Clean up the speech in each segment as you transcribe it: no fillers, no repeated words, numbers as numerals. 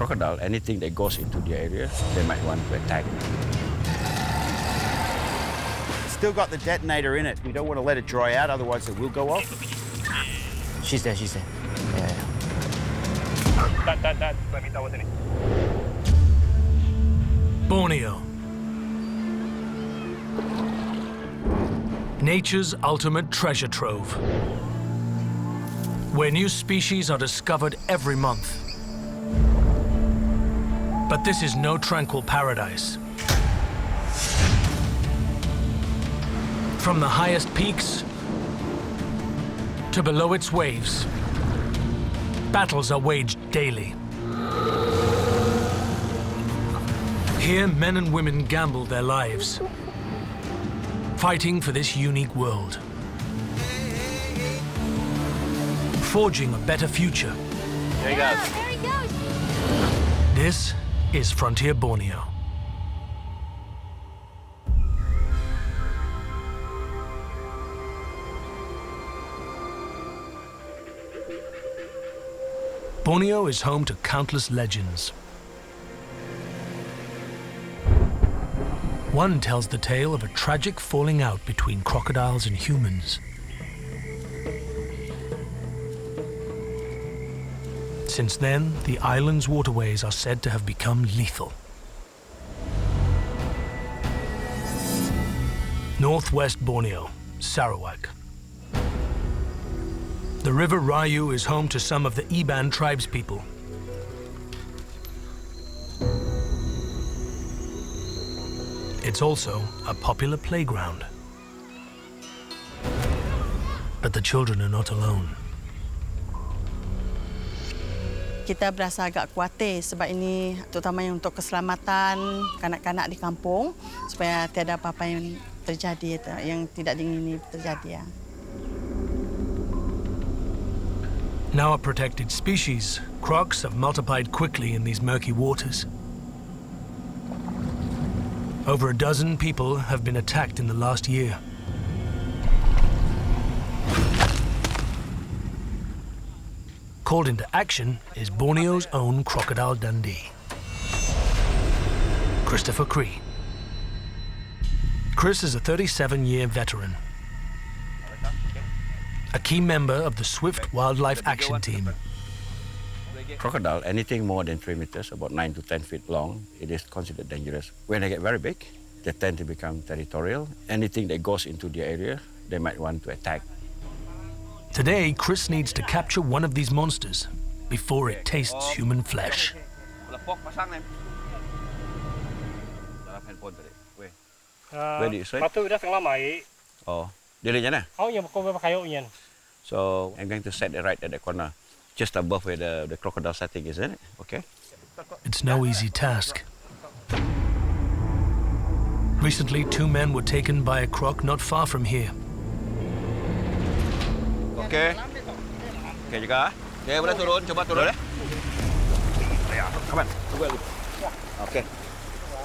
Crocodile, anything that goes into the area, they might want to attack. It's still got the detonator in it. We don't want to let it dry out, otherwise it will go off. She's there. Yeah. Borneo. Nature's ultimate treasure trove, where new species are discovered every month. But this is no tranquil paradise. From the highest peaks to below its waves, battles are waged daily. Here, men and women gamble their lives, fighting for this unique world, forging a better future. There he goes. There he goes. This is Frontier Borneo. Borneo is home to countless legends. One tells the tale of a tragic falling out between crocodiles and humans. Since then, the island's waterways are said to have become lethal. Northwest Borneo, Sarawak. The river Rayu is home to some of the Iban tribespeople. It's also a popular playground. But the children are not alone. Kita berasa agak khawatir sebab ini terutamanya untuk keselamatan kanak-kanak di kampung supaya tiada apa-apa yang terjadi yang tidak diingini terjadi. Now a protected species, crocs have multiplied quickly in these murky waters. Over a dozen people have been attacked in the last year. Called into action is Borneo's own Crocodile Dundee, Christopher Kri. Chris is a 37-year veteran, a key member of the Swift Wildlife Action Team. Crocodile, anything more than 3 meters, about 9 to 10 feet long, it is considered dangerous. When they get very big, they tend to become territorial. Anything that goes into the area, they might want to attack. Today, Chris needs to capture one of these monsters before it tastes human flesh. Where do you say? Oh, so I'm going to set it right at the corner, just above where the crocodile setting is, isn't it? Okay. It's no easy task. Recently, 2 men were taken by a croc not far from here. Okay. Okay juga. Okay, boleh turun. Coba turun. Come on. Okay.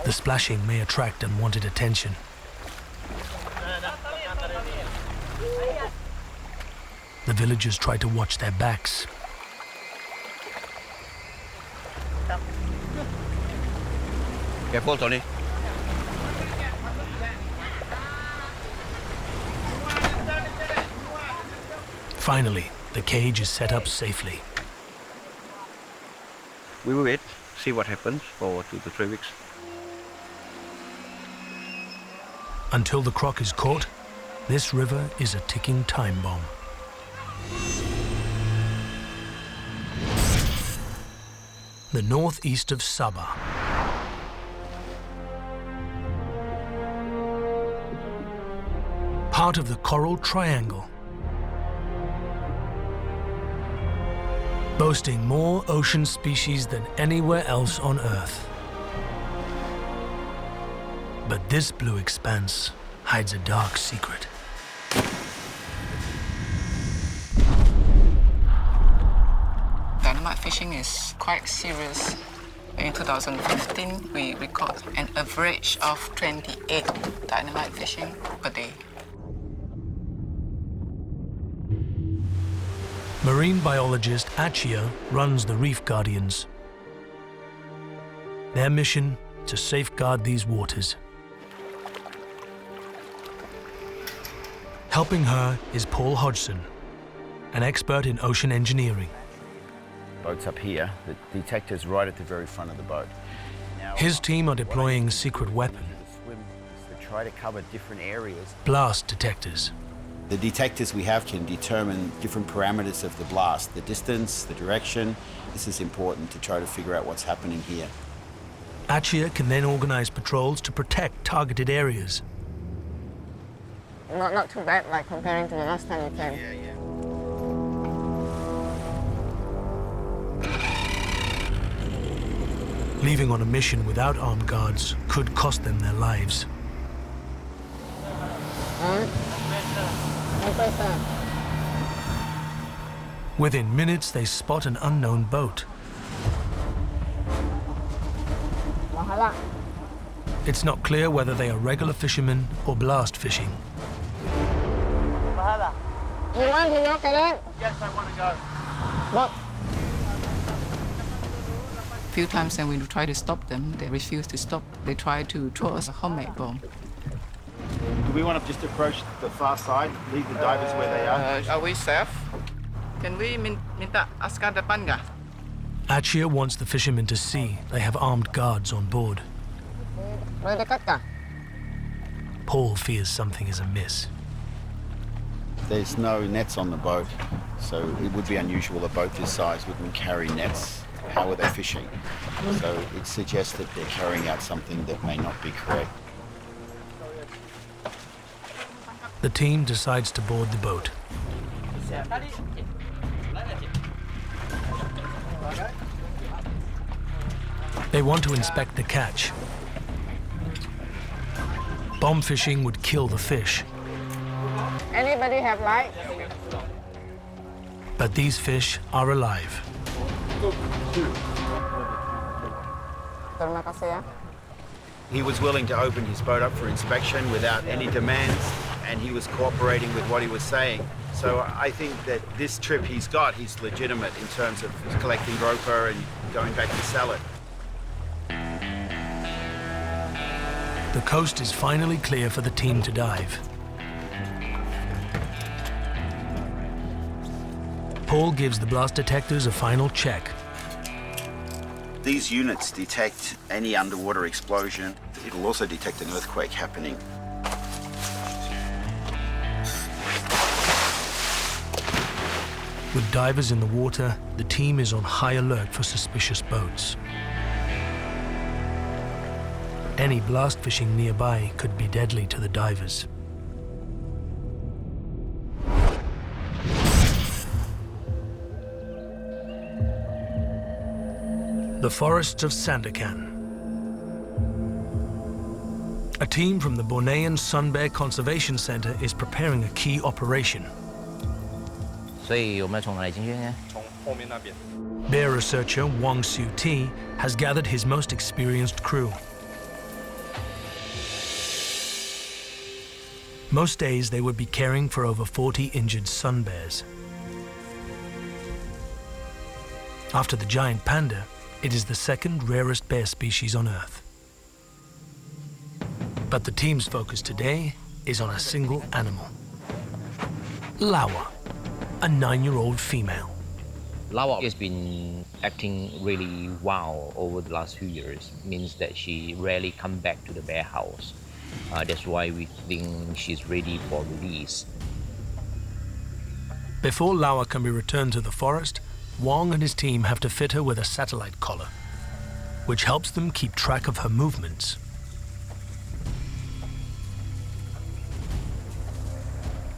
The splashing may attract unwanted attention. The villagers try to watch their backs. Careful, Tony. Finally, the cage is set up safely. We will wait, see what happens for 2 to 3 weeks. Until the croc is caught, this river is a ticking time bomb. The northeast of Sabah. Part of the Coral Triangle. Boasting more ocean species than anywhere else on Earth. But this blue expanse hides a dark secret. Dynamite fishing is quite serious. In 2015, we caught an average of 28 dynamite fishing per day. Marine biologist Achia runs the Reef Guardians. Their mission, to safeguard these waters. Helping her is Paul Hodgson, an expert in ocean engineering. Boat's up here. The detector's right at the very front of the boat. Now, His team are deploying a secret weapon, swim is to try to cover different areas. blast detectors. The detectors we have can determine different parameters of the blast, the distance, the direction. This is important to try to figure out what's happening here. Achia can then organize patrols to protect targeted areas. Not too bad, like comparing to the last time we came. Yeah. Leaving on a mission without armed guards could cost them their lives. Within minutes, they spot an unknown boat. It's not clear whether they are regular fishermen or blast fishing. You want to look at it? Yes, I want to go. What? A few times when we try to stop them, they refuse to stop. They try to throw us a homemade bomb. Do we want to just approach the far side, leave the divers where they are? Are we safe? Can we minta askar depan nggak? Achia wants the fishermen to see they have armed guards on board. Boleh dekat kah? Paul fears something is amiss. There's no nets on the boat, so it would be unusual a boat this size wouldn't carry nets. How are they fishing? So it suggests that they're carrying out something that may not be correct. The team decides to board the boat. They want to inspect the catch. Bomb fishing would kill the fish. Anybody have light? But these fish are alive. Terima kasih ya. He was willing to open his boat up for inspection without any demands, and he was cooperating with what he was saying. So I think that this trip he's legitimate in terms of collecting grouper and going back to sell it. The coast is finally clear for the team to dive. Paul gives the blast detectors a final check. These units detect any underwater explosion. It'll also detect an earthquake happening. With divers in the water, the team is on high alert for suspicious boats. Any blast fishing nearby could be deadly to the divers. The forests of Sandakan. A team from the Bornean Sun Bear Conservation Center is preparing a key operation. 所以我们要从哪里进去呢？ Bear researcher Wang Su Ti has gathered his most experienced crew. Most days they would be caring for over 40 injured sun bears. After the giant panda, it is the second rarest bear species on Earth. But the team's focus today is on a single animal. Lawa, a 9-year-old female. Lawa has been acting really wild over the last few years. Means that she rarely come back to the bear house. That's why we think she's ready for release. Before Lawa can be returned to the forest, Wang and his team have to fit her with a satellite collar, which helps them keep track of her movements.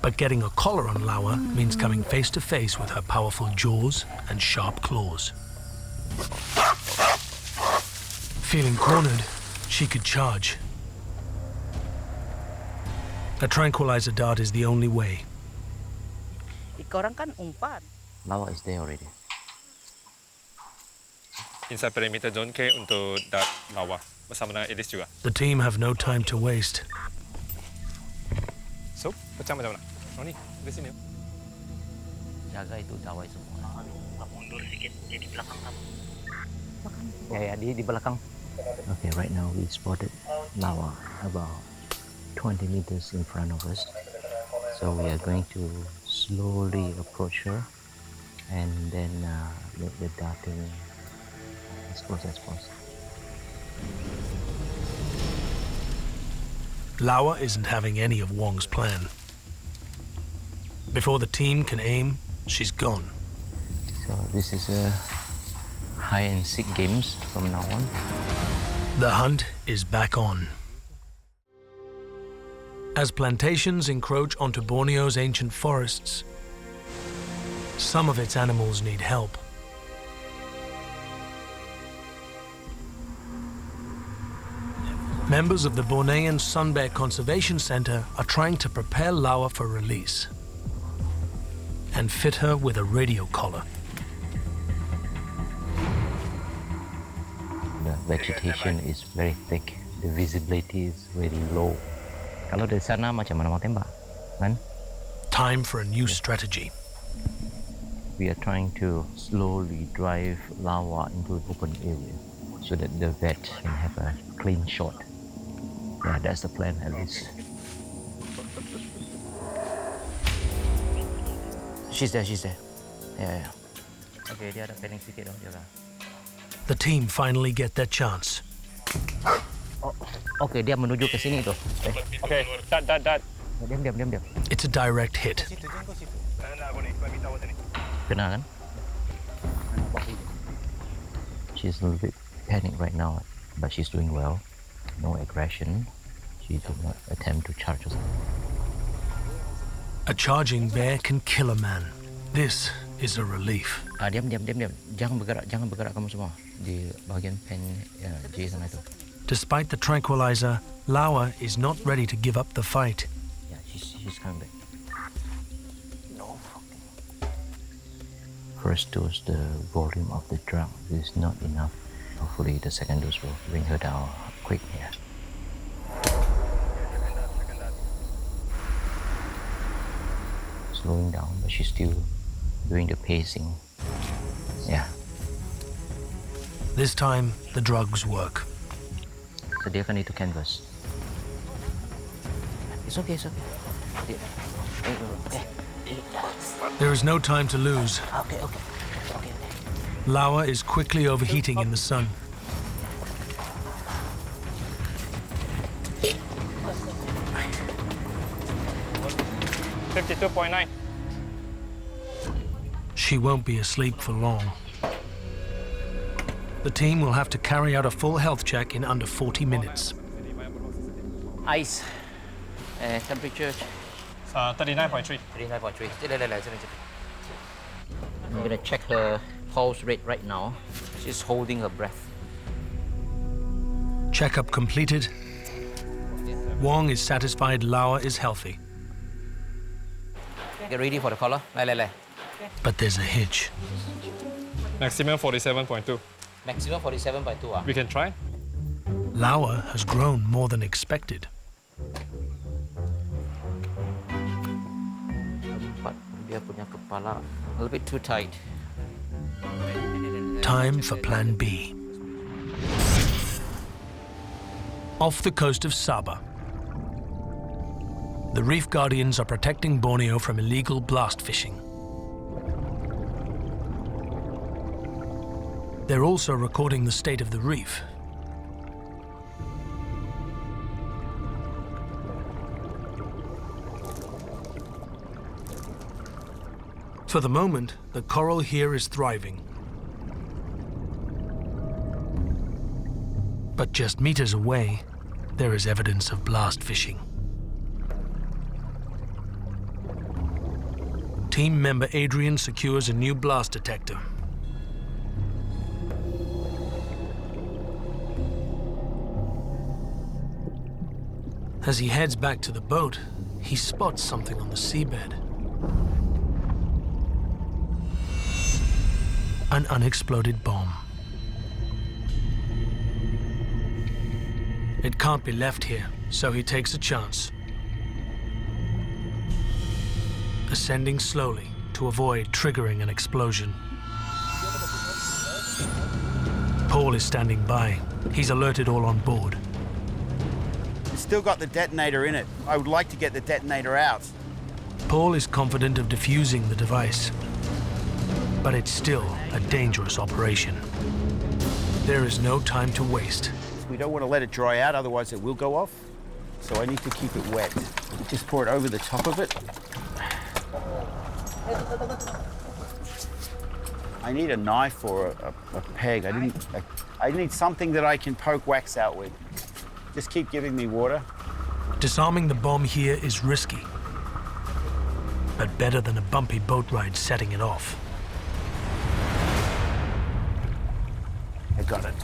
But getting a collar on Lawa means coming face to face with her powerful jaws and sharp claws. Feeling cornered, she could charge. A tranquilizer dart is the only way. Orang kan umpan. Lawa is there already. Inside perimeter zone K untuk dart lawa bersama dengan Edis juga. The team have no time to waste. So, pecah macam mana? Oh ni, di sini. Jaga itu dawai semua. Mundur sedikit, dia di belakang kamu. Ya, di belakang. Okay, right now we spotted lava about 20 meters in front of us. So we are going to slowly approach her and then make the darting as close as possible. Lawa isn't having any of Wong's plan. Before the team can aim, she's gone. So this is a hide and seek games from now on. The hunt is back on. As plantations encroach onto Borneo's ancient forests, some of its animals need help. Members of the Bornean Sun Bear Conservation Center are trying to prepare Lawa for release and fit her with a radio collar. The vegetation is very thick. The visibility is very low. Kalau dari sana macam mana mau tembak, kan? Time for a new strategy. We are trying to slowly drive Lawa into an open area so that the vet can have a clean shot. Yeah, that's the plan at least. She's there. Yeah. Okay, dia ada panic sedikit dong, jaga. The team finally get their chance. Okay, dia menuju ke sini tuh. Okay, dat. Diam. It's a direct hit. Kena kan? She's a little bit panicked right now, but she's doing well. No aggression. She did not attempt to charge us. A charging bear can kill a man. This is a relief. Diam. Jangan bergerak kamu semua di bagian pen J sana itu. Despite the tranquilizer, Lawa is not ready to give up the fight. Yeah, she's coming back. No. First dose, the volume of the drug is not enough. Hopefully the second dose will bring her down quick here. Slowing down, but she's still doing the pacing. Yeah. This time, the drugs work. So dia akan itu canvas. It's okay. There is no time to lose. Okay. Lawa is quickly overheating in the sun. $52.9. She won't be asleep for long. The team will have to carry out a full health check in under 40 minutes. Ice. Temperature. 39.3. 39.3. I'm gonna check her pulse rate right now. She's holding her breath. Checkup completed. Wong is satisfied Lawa is healthy. Get ready for the collar. But there's a hitch. Maximum 47.2. Maximum 47.2. We can try. Lawa has grown more than expected. Dia punya kepala a little bit too tight. Time for Plan B. Off the coast of Sabah, the reef guardians are protecting Borneo from illegal blast fishing. They're also recording the state of the reef. For the moment, the coral here is thriving. But just meters away, there is evidence of blast fishing. Team member Adrian secures a new blast detector. As he heads back to the boat, he spots something on the seabed. An unexploded bomb. It can't be left here, so he takes a chance. Ascending slowly to avoid triggering an explosion. Paul is standing by. He's alerted all on board. It's still got the detonator in it. I would like to get the detonator out. Paul is confident of defusing the device, but it's still a dangerous operation. There is no time to waste. We don't want to let it dry out, otherwise it will go off. So I need to keep it wet. Just pour it over the top of it. I need a knife or a peg. I need something that I can poke wax out with. Just keep giving me water. Disarming the bomb here is risky, but better than a bumpy boat ride setting it off. I got it.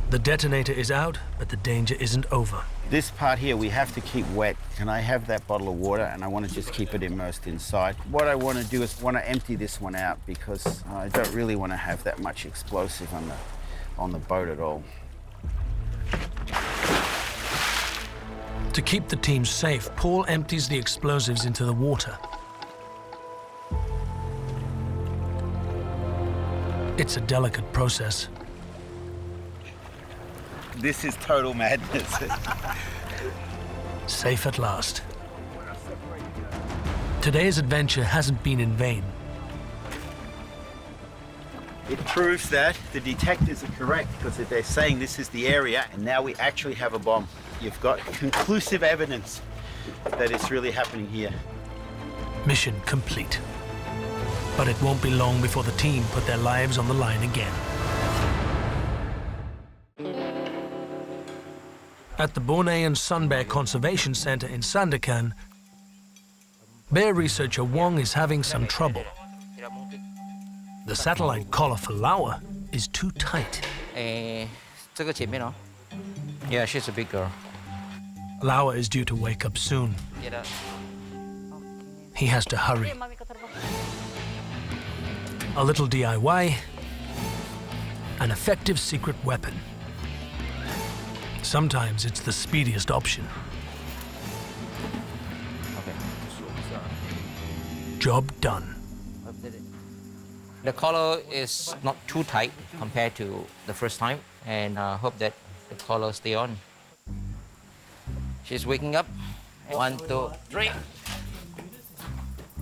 The detonator is out, but the danger isn't over. This part here we have to keep wet. Can I have that bottle of water? And I want to just keep it immersed inside. What I want to do is want to empty this one out because I don't really want to have that much explosive on the boat at all. To keep the team safe, Paul empties the explosives into the water. It's a delicate process. This is total madness. Safe at last. Today's adventure hasn't been in vain. It proves that the detectives are correct because they're saying this is the area and now we actually have a bomb. You've got conclusive evidence that it's really happening here. Mission complete. But it won't be long before the team put their lives on the line again. At the Bornean Sun Bear Conservation Center in Sandakan, bear researcher Wong is having some trouble. The satellite collar for Lawa is too tight. Yeah, she's a big girl. Lawa is due to wake up soon. He has to hurry. A little DIY, an effective secret weapon. Sometimes it's the speediest option. Job done. The collar is not too tight compared to the first time, and I hope that the collar stay on. She's waking up. 1, 2, 3.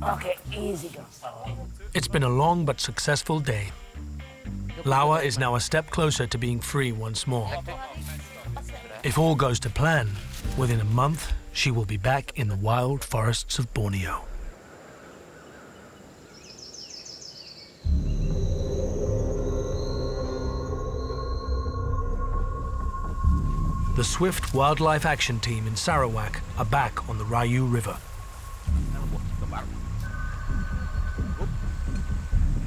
Okay, easy go. It's been a long but successful day. Lawa is now a step closer to being free once more. If all goes to plan, within a month, she will be back in the wild forests of Borneo. The Swift Wildlife Action Team in Sarawak are back on the Rayu River.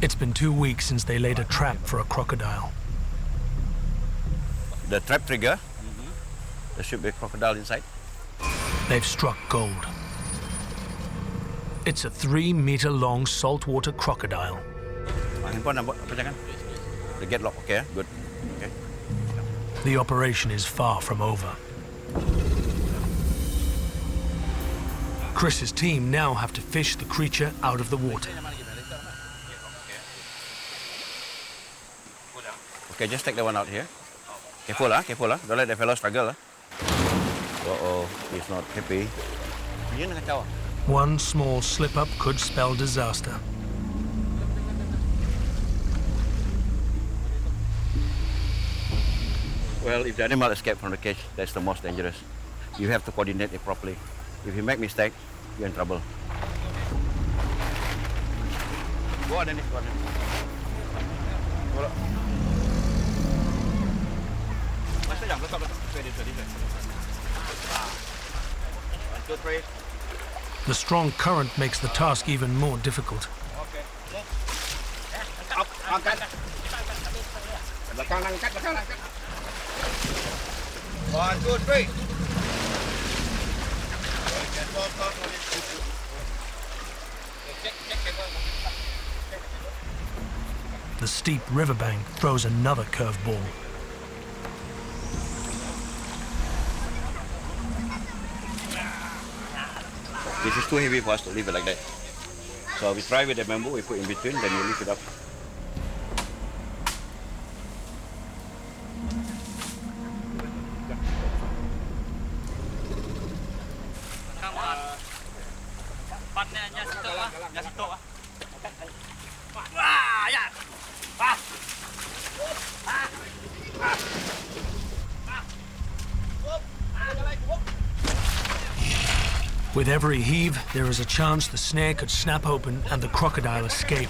It's been 2 weeks since they laid a trap for a crocodile. The trap trigger, there should be a crocodile inside. They've struck gold. It's a 3-meter-long saltwater crocodile. The gate lock, okay, good. Okay. The operation is far from over. Chris's team now have to fish the creature out of the water. Okay, just take the one out here. Careful, careful. Don't let the fellow struggle. Uh-oh, he's not happy. One small slip-up could spell disaster. Well, if the animal escapes from the cage, that's the most dangerous. You have to coordinate it properly. If you make mistake, you're in trouble. Go on, Dennis, go on. Go on. The strong current makes the task even more difficult. One, two, three. The steep riverbank throws another curveball. This is too heavy for us to leave it like that. So we try with the bamboo, we put in between, then we lift it up. With every heave, there is a chance the snare could snap open and the crocodile escape.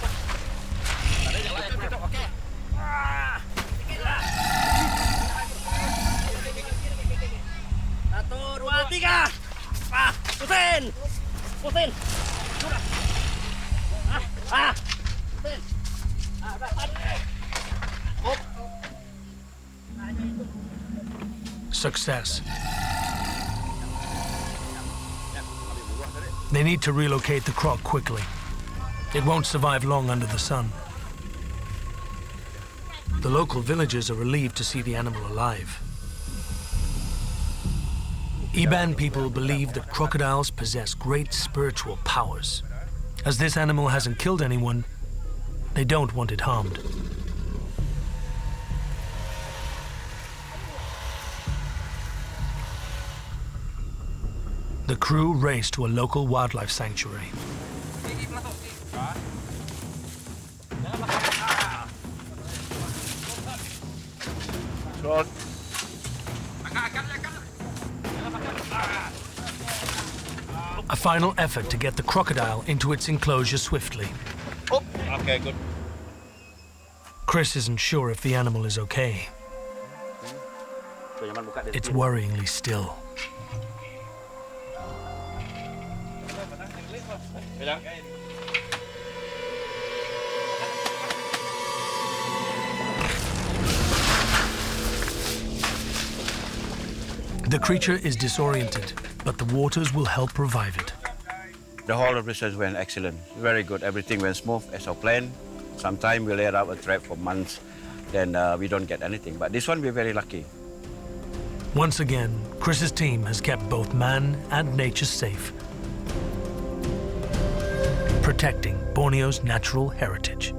Success. They need to relocate the croc quickly. It won't survive long under the sun. The local villagers are relieved to see the animal alive. Iban people believe that crocodiles possess great spiritual powers. As this animal hasn't killed anyone, they don't want it harmed. The crew race to a local wildlife sanctuary. A final effort to get the crocodile into its enclosure swiftly. Okay, good. Chris isn't sure if the animal is okay. It's worryingly still. The creature is disoriented, but the waters will help revive it. The whole of research went excellent, very good. Everything went smooth as our plan. Sometimes we laid out a trap for months, then we don't get anything. But this one, we're very lucky. Once again, Chris's team has kept both man and nature safe, protecting Borneo's natural heritage.